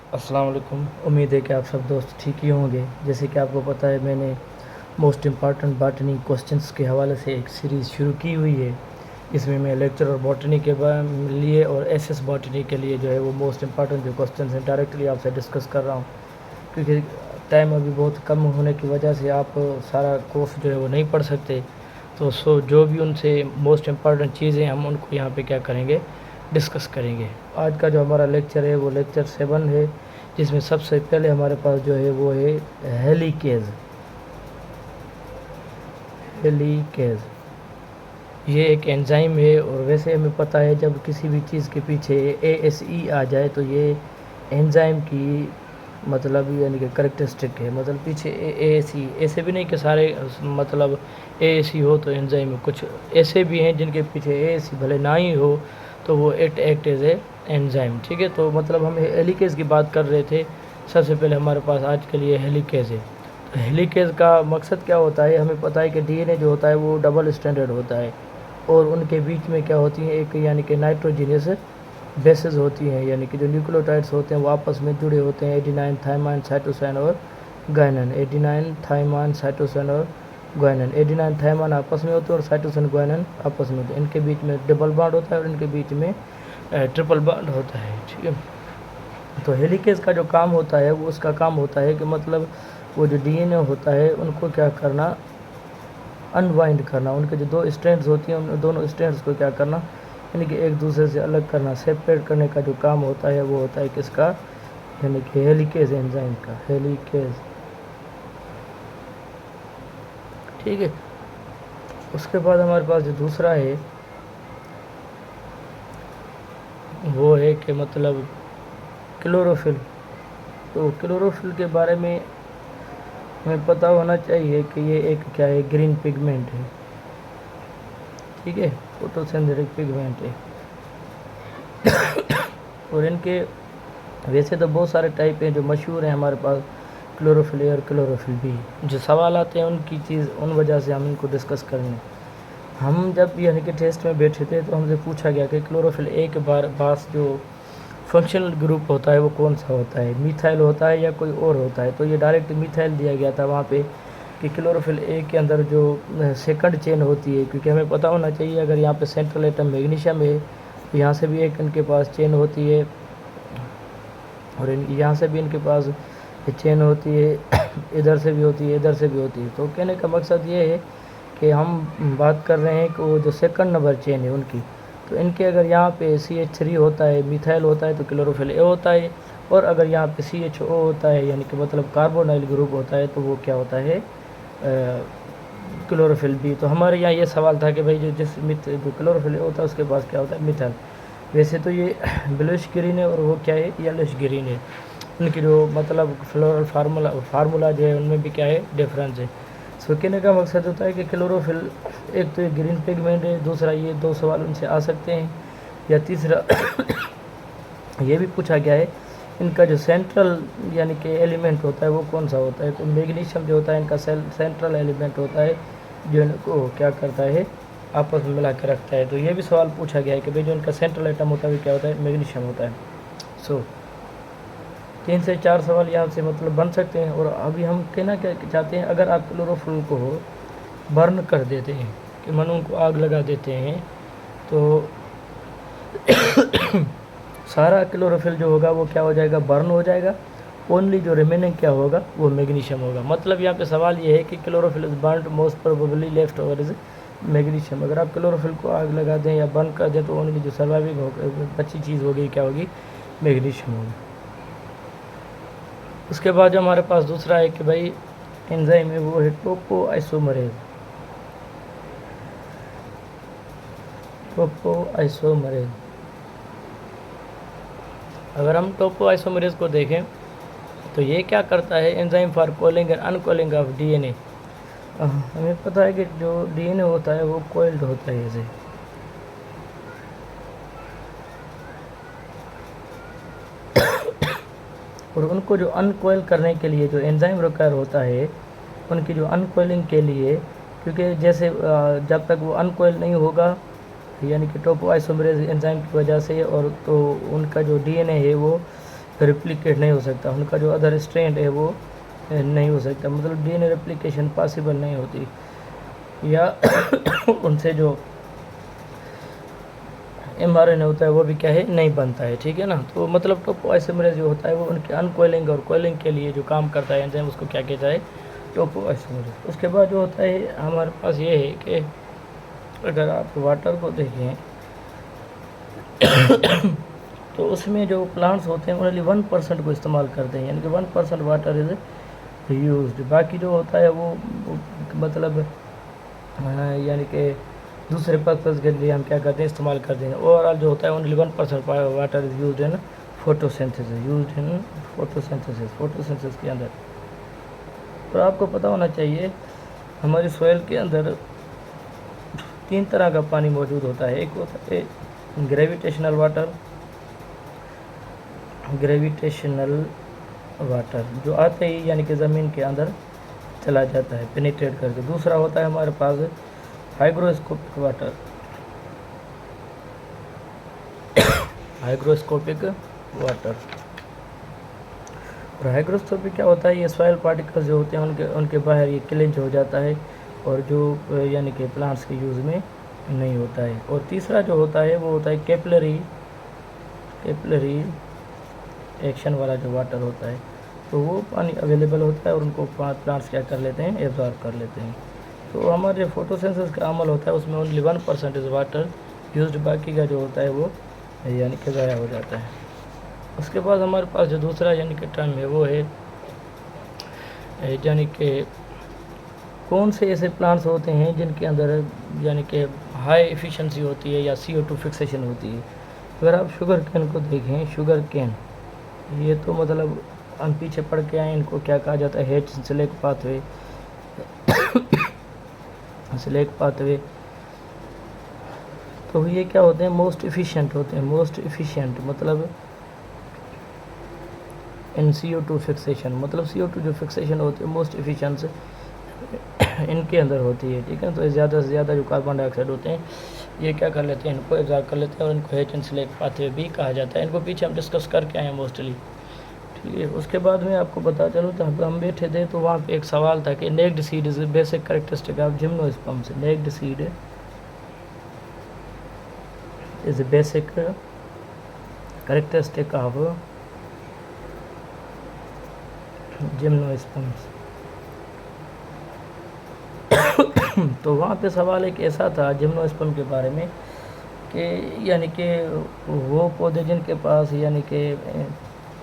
अस्सलाम वालेकुम। उम्मीद है कि आप सब दोस्त ठीक ही होंगे। जैसे कि आपको पता है, मैंने मोस्ट इम्पॉर्टेंट बॉटनी क्वेश्चंस के हवाले से एक सीरीज़ शुरू की हुई है। इसमें मैं लेक्चर और बॉटनी के लिए और एसएस बॉटनी के लिए जो है वो मोस्ट इम्पॉर्टेंट जो क्वेश्चंस हैं डायरेक्टली आपसे डिस्कस कर रहा हूँ, क्योंकि टाइम अभी बहुत कम होने की वजह से आप सारा कोर्स जो है वो नहीं पढ़ सकते। तो जो भी उनसे मोस्ट इम्पॉर्टेंट चीज़ें हम उनको यहाँ पे क्या करेंगे, डिस्कस करेंगे। आज का जो हमारा लेक्चर है वो लेक्चर 7 है, जिसमें सबसे पहले हमारे पास जो है वो है हेलिकेज। ये एक एंजाइम है, और वैसे हमें पता है जब किसी भी चीज़ के पीछे ASE आ जाए तो ये एंजाइम की मतलब यानी कि करेक्टरिस्टिक है। मतलब पीछे ASE, ऐसे भी नहीं कि सारे मतलब ASE हो तो एंजाइम है, कुछ ऐसे भी हैं जिनके पीछे ASE भले ना ही हो तो वो एक्ट एज ए एंजाइम। ठीक है, तो मतलब हम हेलिकेज की बात कर रहे थे। सबसे पहले हमारे पास आज के लिए हेलिकेज है। तो हेलिकेज का मकसद क्या होता है, हमें पता है कि DNA जो होता है वो डबल स्टैंडर्ड होता है, और उनके बीच में क्या होती हैं, एक यानी कि नाइट्रोजिनियस बेसेस होती हैं, यानी कि जो न्यूक्लियोटाइड्स होते हैं वो आपस में जुड़े होते हैं। एडिनाइन, थाइमाइन, साइटोसिन और ग्वानिन। एडिनाइन, थाइमाइन, साइटोसिन और ग्वानिन। एडिनाइन, थाइमाइन आपस में होते हैं और साइटोसिन, ग्वानिन आपस में होते हैं। इनके बीच में डबल बॉन्ड होता है और इनके बीच में ट्रिपल बॉन्ड होता है। ठीक है, तो हेलिकेज का जो काम होता है वो उसका काम होता है कि मतलब वो जो DNA होता है उनको क्या करना, अनवाइंड करना। उनके जो दो स्ट्रैंड्स होती हैं उन दोनों स्ट्रैंड्स को क्या करना, यानी कि एक दूसरे से अलग करना, सेपरेट करने का जो काम होता है वो होता है किसका, यानी कि हेलिकेज एंजाइम का। हेलिकेज, ठीक है। उसके बाद हमारे पास जो दूसरा है वो है कि मतलब क्लोरोफिल। तो क्लोरोफिल के बारे में हमें पता होना चाहिए कि ये एक क्या है, ग्रीन पिगमेंट है। ठीक है, फोटोसिंथेटिक पिगमेंट है। और इनके वैसे तो बहुत सारे टाइप हैं जो मशहूर हैं हमारे पास, क्लोरोफिल ए और क्लोरोफिल बी। जो सवाल आते हैं उनकी चीज़ उन वजह से हम इनको डिस्कस करेंगे। हम जब यानी कि टेस्ट में बैठे थे तो हमसे पूछा गया कि क्लोरोफिल ए के पास जो फंक्शनल ग्रुप होता है वो कौन सा होता है, मिथाइल होता है या कोई और होता है। तो ये डायरेक्ट मिथाइल दिया गया था वहाँ पे कि क्लोरोफिल ए के अंदर जो सेकंड चेन होती है, क्योंकि हमें पता होना चाहिए अगर यहाँ पे सेंट्रल एटम मैग्नीशियम है तो यहाँ से भी एक इनके पास चेन होती है, और यहाँ से भी इनके पास चेन होती है इधर से भी होती है, इधर से भी होती है। तो कहने का मकसद ये है कि हम बात कर रहे हैं कि वो जो सेकंड नंबर चेन है उनकी, तो इनके अगर यहाँ पे CH3 होता है, मिथाइल होता है, तो क्लोरोफिल ए होता है। और अगर यहाँ पे CHO होता है, यानी कि मतलब कार्बोनाइल ग्रुप होता है, तो वो क्या होता है, क्लोरोफिल बी। तो हमारे यहाँ ये सवाल था कि भाई जो क्लोरोफिल ए होता है उसके पास क्या होता है, मिथाइल। वैसे तो ये ब्लूइश ग्रीन है और वो क्या है, येलोइश ग्रीन है। उनकी जो मतलब फ्लोरल फार्मूला जो है उनमें भी क्या है, डिफरेंस है। सो कहने का मकसद होता है कि क्लोरोफिल एक तो ये ग्रीन पिगमेंट है, दूसरा ये दो सवाल उनसे आ सकते हैं, या तीसरा ये भी पूछा गया है इनका जो सेंट्रल यानी कि एलिमेंट होता है वो कौन सा होता है। तो मैग्नीशियम जो होता है इनका सेंट्रल एलिमेंट होता है, जो इनको क्या करता है, आपस में मिला के रखता है। तो ये भी सवाल पूछा गया है कि भाई जो इनका सेंट्रल एटम होता है वो क्या होता है, मैग्नीशियम होता है। सो 3 से 4 सवाल यहाँ से मतलब बन सकते हैं। और अभी हम कहना क्या चाहते हैं, अगर आप क्लोरोफिल को बर्न कर देते हैं, कि मन उनको आग लगा देते हैं, तो सारा क्लोरोफिल जो होगा वो क्या हो जाएगा, बर्न हो जाएगा। ओनली जो रिमेनिंग क्या होगा वो मैग्नीशियम होगा। मतलब यहाँ पे सवाल ये है कि chlorophyll is burn, most probably left over is magnesium. अगर आप क्लोरोफिल को आग लगा दें या बर्न कर दें तो ओनली जो सर्वाइविंग होगा अच्छी चीज़ होगी क्या होगी, मैग्नीशियम होगी। उसके बाद जो हमारे पास दूसरा है कि भाई एंजाइम है वो है टोपोआइसोमरेज। टोपोआइसोमरेज, अगर हम टोपोआइसोमरेज को देखें तो ये क्या करता है, enzyme for coiling and uncoiling of DNA। हमें पता है कि जो DNA होता है वो कोइल्ड होता है ऐसे, और उनको जो अनकोयल करने के लिए जो एंजाइम रिक्वायर होता है, उनकी जो अनकोयलिंग के लिए, क्योंकि जैसे जब तक वो अनकोयल नहीं होगा यानी कि टोपोआइसोमरेज एंजाइम की वजह से, और तो उनका जो DNA है वो रिप्लिकेट नहीं हो सकता, उनका जो अदर स्ट्रैंड है वो नहीं हो सकता, मतलब डीएनए रेप्लिकेशन पॉसिबल नहीं होती, या उनसे जो mRNA होता है वो भी क्या है नहीं बनता है, ठीक है ना। तो मतलब टोपोआइसोमरेज जो होता है वो उनके अनकॉइलिंग और कॉइलिंग के लिए जो काम करता है एंजाइम, उसको क्या कहता है, टोपोआइसोमरेज। उसके बाद जो होता है हमारे पास ये है कि अगर आप वाटर को देखें तो उसमें जो प्लांट्स होते हैं ओनली 1% को इस्तेमाल करते हैं, यानी कि 1% वाटर इज यूज्ड, बाकी जो होता है वो मतलब यानी कि दूसरे पर्पज़ के लिए हम क्या करते हैं, इस्तेमाल करते हैं। ओवरऑल जो होता है only 1% water is used in photosynthesis के अंदर। तो आपको पता होना चाहिए हमारी सॉइल के अंदर 3 तरह का पानी मौजूद होता है। एक होता है ग्रेविटेशनल वाटर जो आते ही यानी कि ज़मीन के अंदर चला जाता है पेनिट्रेट करके। दूसरा होता है हमारे पास हाइग्रोस्कोपिक वाटर। और हाइग्रोस्कोपिक क्या होता है, ये सॉइल पार्टिकल्स जो होते हैं उनके बाहर ये क्लेंच हो जाता है और जो यानी कि प्लांट्स के यूज़ में नहीं होता है। और तीसरा जो होता है वो होता है कैपिलरी एक्शन वाला जो वाटर होता है, तो वो पानी अवेलेबल होता है और उनको प्लांट्स क्या कर लेते हैं, एब्जॉर्ब कर लेते हैं। तो हमारे जो फोटोसिंथेसिस का अमल होता है उसमें ओनली 1% इज वाटर यूज्ड, बाकी का जो होता है वो यानी कि ज़ाया हो जाता है। उसके बाद हमारे पास जो दूसरा यानी कि टर्म है वो है यानी कि कौन से ऐसे प्लांट्स होते हैं जिनके अंदर यानी कि हाई एफिशिएंसी होती है या CO2 फिक्सेशन होती है। अगर आप शुगर केन को देखें, शुगर केन ये तो मतलब हम पीछे पढ़ के आए, इनको क्या कहा जाता है, हेच स्लेक पाथवे। तो ये क्या होते हैं, मोस्ट इफ़िशिएंट होते हैं, मोस्ट इफ़िशिएंट मतलब इन CO2 फिक्सेशन, मतलब CO2 जो फिक्सेशन होती है मोस्ट इफ़िशिएंट इनके अंदर होती है, ठीक है। तो ज़्यादा से ज़्यादा जो कार्बन डाइऑक्साइड होते हैं ये क्या कर लेते हैं, इनको एब्जॉर्ब कर लेते हैं और इनको हेच स्लेक पाथवे भी कहा जाता है। इनको पीछे हम डिस्कस करके आए हैं मोस्टली, ठीक है। उसके बाद में आपको बता चलूँ तो हम बैठे थे तो वहाँ पे एक सवाल था कि naked seed is basic characteristic of gymnosperm से। Naked seed is basic characteristic of gymnosperms. तो वहाँ पे सवाल एक ऐसा था जिम्नोस्पर्म के बारे में कि यानी कि वो पौधे जिनके पास यानी कि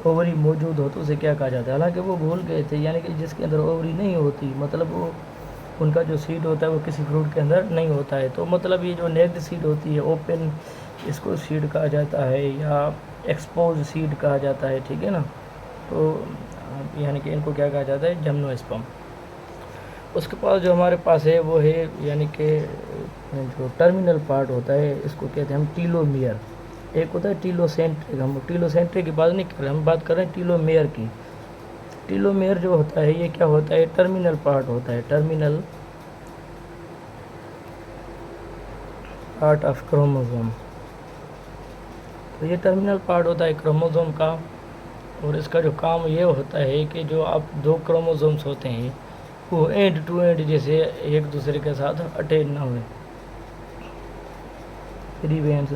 ओवरी मौजूद हो तो उसे क्या कहा जाता है। हालांकि वो भूल गए थे, यानी कि जिसके अंदर ओवरी नहीं होती, मतलब वो उनका जो सीड होता है वो किसी फ्रूट के अंदर नहीं होता है। तो मतलब ये जो नेक्ड सीड होती है, ओपन इसको सीड कहा जाता है या एक्सपोज सीड कहा जाता है, ठीक है ना। तो यानी कि इनको क्या कहा जाता है, जिम्नोस्पर्म। उसके पास जो हमारे पास है वो है यानी कि जो टर्मिनल पार्ट होता है इसको कहते हैं हम टीलोमियर। एक होता है टीलोसेंट्रिक, हम टीलोसेंट्रिक की बात नहीं कर रहे, हम बात कर रहे हैं टीलोमेयर की। टीलोमेयर जो होता है ये क्या होता है, टर्मिनल पार्ट होता है, टर्मिनल पार्ट ऑफ क्रोमोसोम। तो ये टर्मिनल पार्ट होता है क्रोमोसोम का, और इसका जो काम ये होता है कि जो आप 2 क्रोमोसोम्स होते हैं वो एंड टू एंड जैसे एक दूसरे के साथ अटैच ना हुए, रिवेंस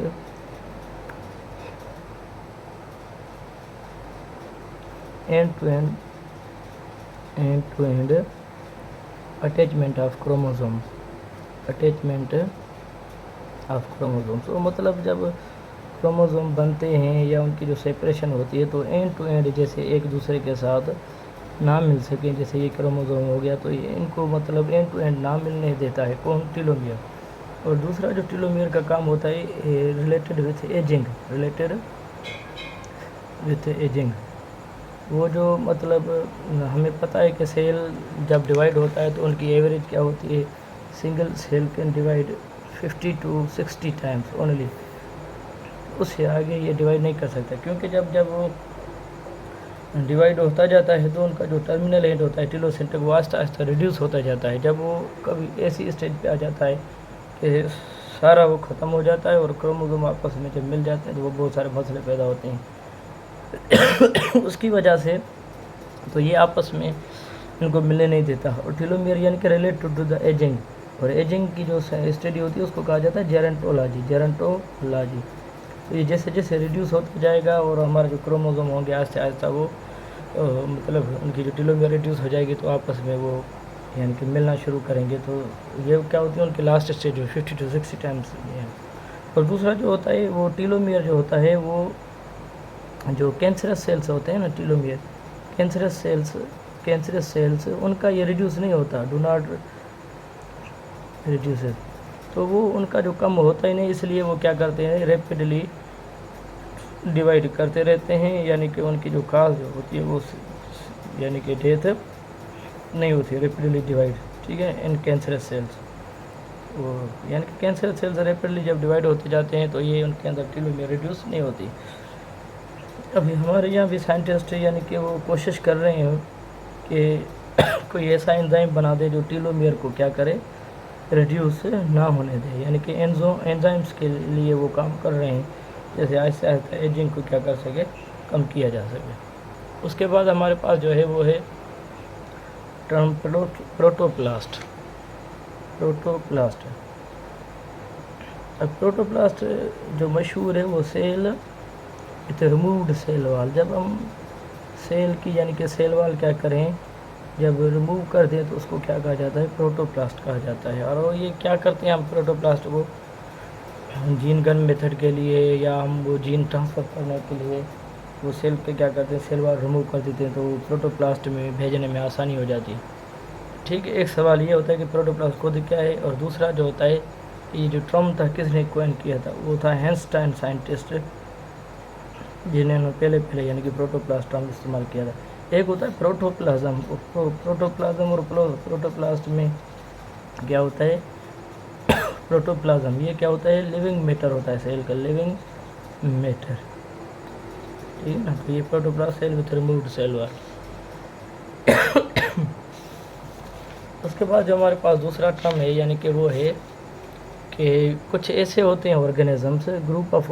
end to end attachment of chromosome, तो मतलब जब क्रोमोसोम बनते हैं या उनकी जो सेपरेशन होती है तो एंड टू एंड जैसे एक दूसरे के साथ ना मिल सकें, जैसे ये क्रोमोसोम हो गया तो ये इनको मतलब एंड टू एंड ना मिलने देता है कौन, टीलोमियर। और दूसरा जो टीलोमियर का काम होता है रिलेटेड विथ एजिंग। वो जो मतलब हमें पता है कि सेल जब डिवाइड होता है तो उनकी एवरेज क्या होती है, single cell can divide 50 to 60 times only, उससे आगे ये डिवाइड नहीं कर सकता, क्योंकि जब वो डिवाइड होता जाता है तो उनका जो टर्मिनल एंड होता है टीलोसेंट्रिक वो आहिस्ता आहिस्ता रिड्यूस होता जाता है। जब वो कभी ऐसी स्टेज पे आ जाता है कि सारा वो ख़त्म हो जाता है और क्रोमोसोम आपस में जब मिल जाते हैं तो वो बहुत सारे मसले पैदा होते हैं। اس کی وجہ سے تو یہ آپس میں ان کو ملنے نہیں دیتا. اور ٹیلومیئر یعنی کہ ریلیٹڈ ٹو دا ایجنگ, اور ایجنگ کی جو اسٹڈی ہوتی ہے اس کو کہا جاتا ہے جیرنٹولوجی. تو یہ جیسے جیسے ریڈیوس ہوتا جائے گا اور ہمارے جو کروموزوم ہوں گے آہستہ آہستہ وہ مطلب ان کی جو ٹیلومیئر ریڈیوس ہو جائے گی تو آپس میں وہ یعنی کہ ملنا شروع کریں گے. تو یہ کیا ہوتی ہے ان کی لاسٹ اسٹیج 50 to 60 ٹائمس. اور دوسرا جو ہوتا ہے وہ ٹیلومیئر جو ہوتا ہے وہ جو کینسرس سیلس ہوتے ہیں نا, ٹیلومیئر کینسرس سیلس ان کا یہ ریڈیوس نہیں ہوتا, ڈو ناٹ ریڈیوس. تو وہ ان کا جو کم ہوتا ہی نہیں, اس لیے وہ کیا کرتے ہیں ریپڈلی ڈیوائڈ کرتے رہتے ہیں, یعنی کہ ان کی جو کاز جو ہوتی ہے وہ یعنی کہ ڈیتھ نہیں ہوتی, ریپڈلی ڈیوائڈ. ٹھیک ہے, ان کینسرس سیلس وہ یعنی کہ کینسرس سیلس ریپڈلی جب ڈیوائڈ ہوتے جاتے ہیں تو یہ ان کے اندر ٹیلومیئر ریڈیوس نہیں ہوتی. ابھی ہمارے یہاں بھی سائنٹسٹ یعنی کہ وہ کوشش کر رہے ہیں کہ کوئی ایسا انزائم بنا دے جو ٹیلومیئر کو کیا کرے, ریڈیوس نہ ہونے دے. یعنی کہ انزائمس کے لیے وہ کام کر رہے ہیں جیسے آہستہ آہستہ ایجنگ کو کیا کر سکے, کم کیا جا سکے. اس کے بعد ہمارے پاس جو ہے وہ ہے ٹرم پروٹوپلاسٹ. اب پروٹوپلاسٹ جو مشہور ہے وہ سیل ریمووڈ سیل وال. جب ہم سیل کی یعنی کہ سیل وال کیا کریں, جب ریموو کر دیں تو اس کو کیا کہا جاتا ہے, پروٹوپلاسٹ کہا جاتا ہے. اور یہ کیا کرتے ہیں ہم پروٹوپلاسٹ کو جین گن میتھڈ کے لیے یا ہم وہ جین ٹرانسفر کرنے کے لیے وہ سیل کے کیا کرتے ہیں, سیل وال ریموو کر دیتے ہیں تو وہ پروٹوپلاسٹ میں بھیجنے میں آسانی ہو جاتی ہے. ٹھیک ہے, ایک سوال یہ ہوتا ہے کہ پروٹوپلاسٹ خود کیا ہے, اور دوسرا جو ہوتا ہے کہ یہ جو ٹرم تھا کس نے کوائن کیا تھا, وہ تھا ہینسٹائن سائنٹسٹ, جنہوں نے پہلے یعنی کہ پروٹوپلاسٹ ٹرم استعمال کیا تھا. ایک ہوتا ہے پروٹوپلازم اور پروٹوپلاسٹ میں کیا ہوتا ہے, پروٹوپلازم یہ کیا ہوتا ہے, لیونگ میٹر ہوتا ہے, سیل کا لیونگ میٹر. ٹھیک ہے نا, تو یہ پروٹوپلاسٹ سیل وتھ ریمووڈ سیل وال. اس کے بعد جو ہمارے پاس دوسرا ٹرم ہے یعنی کہ وہ ہے کہ کچھ ایسے ہوتے ہیں آرگینزمس, گروپ آف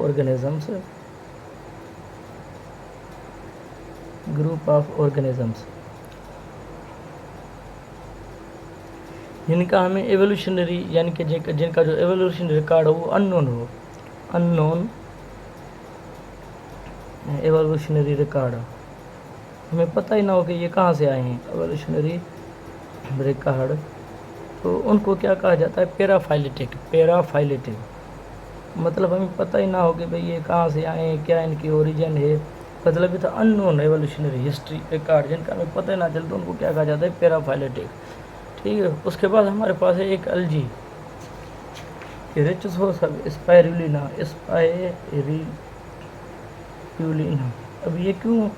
آرگینزمس جن کا ہمیں ایوولوشنری یعنی کہ جن کا جو ایوولوشن ریکارڈ ہو وہ اننون ایوولوشنری ریکارڈ, ہمیں پتہ ہی نہ ہو کہ یہ کہاں سے آئے ہیں, ایوولوشنری ریکارڈ. تو ان کو کیا کہا جاتا ہے, پیرافائلیٹک. مطلب ہمیں پتہ ہی نہ ہو کہ بھئی یہ کہاں سے آئے ہیں, کیا ان کی اوریجن ہے, مطلب یہ تھا اننون ایوولوشنری ہسٹری ریکارڈ, جن کا ہمیں پتہ ہی نہ چلتا ان کو کیا کہا جاتا ہے, پیرافائلیٹک. ٹھیک ہے, اس کے بعد ہمارے پاس ہے ایک الجی, رچ سورس آف اسپائرولینا. اب یہ کیوں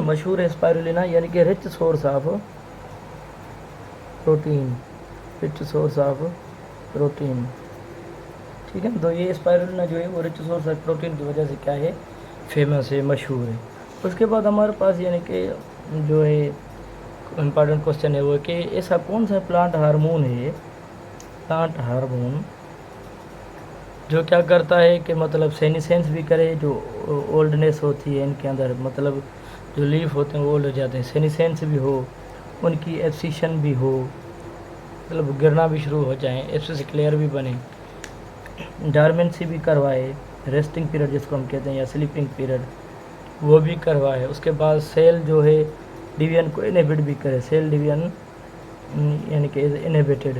مشہور ہے اسپائرولینا, یعنی کہ رچ سورس آف پروٹین. ٹھیک ہے, تو یہ اسپائرولینا جو ہے وہ رچ سورس آف پروٹین کی وجہ سے کیا ہے, فیمس ہے, مشہور ہے. اس کے بعد ہمارے پاس یعنی کہ جو ہے امپارٹنٹ کوشچن ہے وہ کہ ایسا کون سا پلانٹ ہارمون ہے, جو کیا کرتا ہے کہ مطلب سینیسینس بھی کرے, جو اولڈنیس ہوتی ہے ان کے اندر, مطلب جو لیف ہوتے ہیں وہ اولڈ ہو جاتے ہیں, سینیسینس بھی ہو, ان کی ایبسیشن بھی ہو, مطلب گرنا بھی شروع ہو جائیں, ایبسس کلیئر بھی بنے, ڈارمنسی بھی کروائے, ریسٹنگ پیریڈ جس کو ہم کہتے ہیں یا سلیپنگ پیریڈ وہ بھی کروائے. اس کے بعد سیل جو ہے ڈویژن کو انہیبٹ بھی کرے, سیل ڈویژن یعنی کہ انہیبٹڈ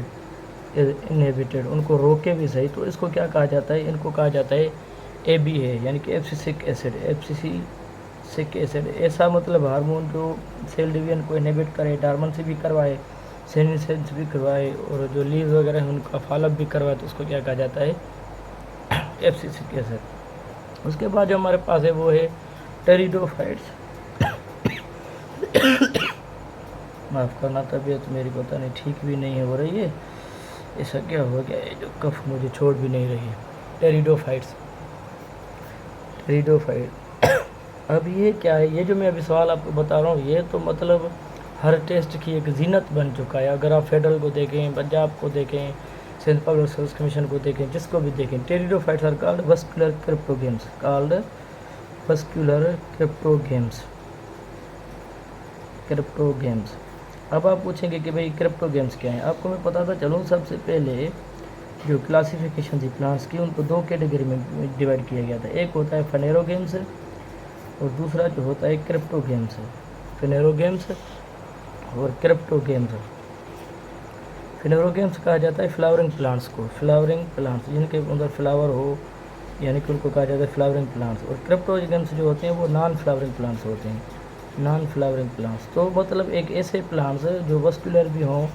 ان کو روکے بھی صحیح. تو اس کو کیا کہا جاتا ہے, ان کو کہا جاتا ہے ABA یعنی کہ ایبسیسک ایسڈ. ایسا مطلب ہارمون جو سیل ڈویژن کو انہیبٹ کرے, ڈارمنسی بھی کروائے, سینیسینس بھی کروائے, اور جو لیوز وغیرہ ہیں ان کا فال اپ بھی کروائے, تو اس کو کیا کہا جاتا ہے, ایبسیسک ایسڈ. اس کے بعد جو ہمارے پاس ہے وہ ہے ٹیریڈوفائٹس. معاف کرنا, طبیعت میری پتہ نہیں ٹھیک بھی نہیں ہو رہی ہے, ایسا کیا ہو گیا ہے جو کف مجھے چھوڑ بھی نہیں رہی ہے. ٹیریڈوفائٹس. اب یہ کیا ہے, یہ جو میں ابھی سوال آپ کو بتا رہا ہوں یہ تو مطلب ہر ٹیسٹ کی ایک زینت بن چکا ہے. اگر آپ فیڈرل کو دیکھیں, پنجاب کو دیکھیں, سندھ پبلک سروس کمیشن کو دیکھیں, جس کو بھی دیکھیں, pteridophytes are called vascular cryptogams, vascular cryptogams. अब आप पूछेंगे कि भाई क्रिप्टोगेम्स क्या है। आपको मैं बताता चलूँ, सबसे पहले जो क्लासिफिकेशन थी प्लांट्स की, उनको दो कैटेगरी में डिवाइड किया गया था। एक होता है फेनेरोगेम्स और दूसरा जो होता है क्रिप्टोगेम्स। फेनेरोगेम्स और क्रिप्टोगेम्स। फेनेरोगेम्स कहा जाता है फ्लावरिंग प्लांट्स को, फ्लावरिंग प्लांट्स जिनके अंदर फ्लावर हो, यानी कि उनको कहा जाता है फ्लावरिंग प्लांट्स। और क्रिप्टोगेम्स जो होते हैं वो नॉन फ्लावरिंग प्लांट्स होते हैं, नॉन फ्लावरिंग प्लांट्स। तो मतलब एक ऐसे प्लांट्स जो वस्कुलर भी हों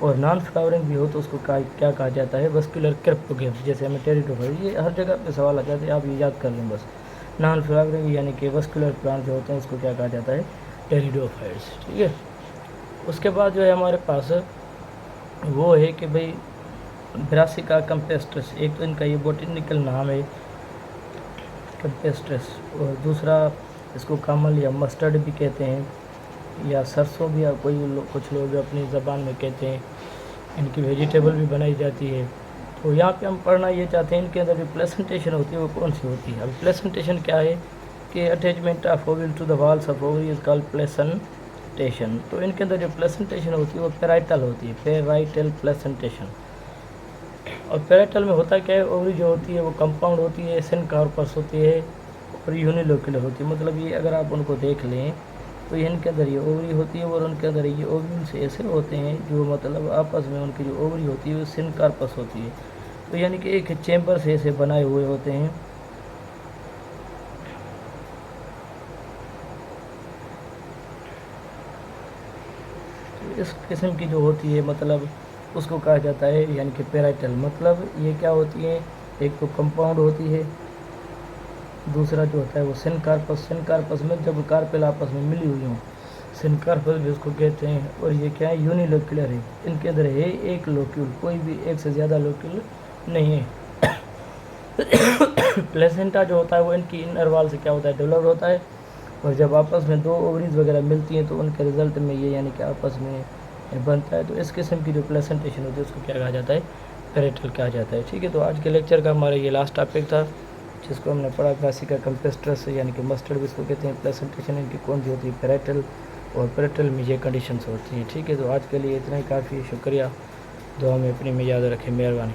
और नॉन फ्लावरिंग भी हो तो उसको क्या कहा जाता है, वस्कुलर क्रिप्टोगेम्स। जैसे हमें टेरिडोफाइट्स, ये हर जगह पे सवाल आ जाते हैं, आप ये याद कर लें बस। नॉन फ्लावरिंग यानी कि वस्कुलर प्लांट जो होते हैं उसको क्या कहा जाता है, टेरिडोफाइट्स। ठीक है। उसके बाद जो है हमारे पास वो है कि भाई ब्रासिका कैम्पेस्ट्रस, एक तो इनका ये बोटेनिकल नाम है कैम्पेस्ट्रस, और दूसरा इसको कमल या मस्टर्ड भी कहते हैं, या सरसों भी, या कुछ लोग अपनी ज़बान में कहते हैं। इनकी वेजिटेबल भी बनाई जाती है। तो यहाँ पे हम पढ़ना ये चाहते हैं, इनके अंदर जो प्लेसेंटेशन होती है वो कौन सी होती है। अब प्लेसेंटेशन क्या है कि attachment of ovary to the walls of ovary is called placentation. तो इनके अंदर जो प्लेसेंटेशन होती है वो पेराइटल होती है, पेराइटल प्लेसेंटेशन। और पेराइटल में होता क्या है, ओवरी जो होती है वो कंपाउंड होती है, सिनकार्पस होती है और यूनिलोक्युलर होती है। मतलब ये अगर आप उनको देख लें तो इनके अंदर ये ओवरी होती है और उनके अंदर ये ओव्यूल्स ऐसे होते हैं जो मतलब आपस में उनकी जो ओवरी होती है वो सिनकार्पस होती है। तो यानी कि एक चैम्बर से ऐसे बनाए हुए होते हैं। तो इस किस्म की जो होती है मतलब उसको कहा जाता है यानी कि पेराइटल। मतलब ये क्या होती है, एक तो कंपाउंड होती है, दूसरा जो होता है वो सिनकार्पस। सिनकार्पस में जब कार्पेल आपस में मिली हुई हों, सिनकार्पस भी उसको कहते हैं। और ये क्या है, यूनिलोक्युलर है, इनके अंदर है एक लोक्यूल, कोई भी एक से ज़्यादा लोक्यूल नहीं है। प्लेसेंटा जो होता है वो इनकी इनर वॉल से क्या होता है, डेवलप होता है। और जब आपस में दो ओवरीज वगैरह मिलती हैं तो उनके रिजल्ट में ये यानी कि आपस में बनता है। तो इस किस्म की जो प्लेसेंटेशन होती है उसको क्या कहा जाता है, पेराइटल कहा जाता है। ठीक है। तो आज के लेक्चर का हमारा ये लास्ट टॉपिक था जिसको हमने पढ़ा, ब्रासिका कैम्पेस्ट्रस यानी कि मस्टर्ड भी इसको कहते हैं। प्लेसेंटेशन इनकी कौन सी होती है, पेराइटल, और पेराइटल में ये कंडीशंस होती हैं। ठीक है। तो आज के लिए इतना ही काफ़ी, शुक्रिया। दुआ में अपनी में याद रखें, मेहरबानी।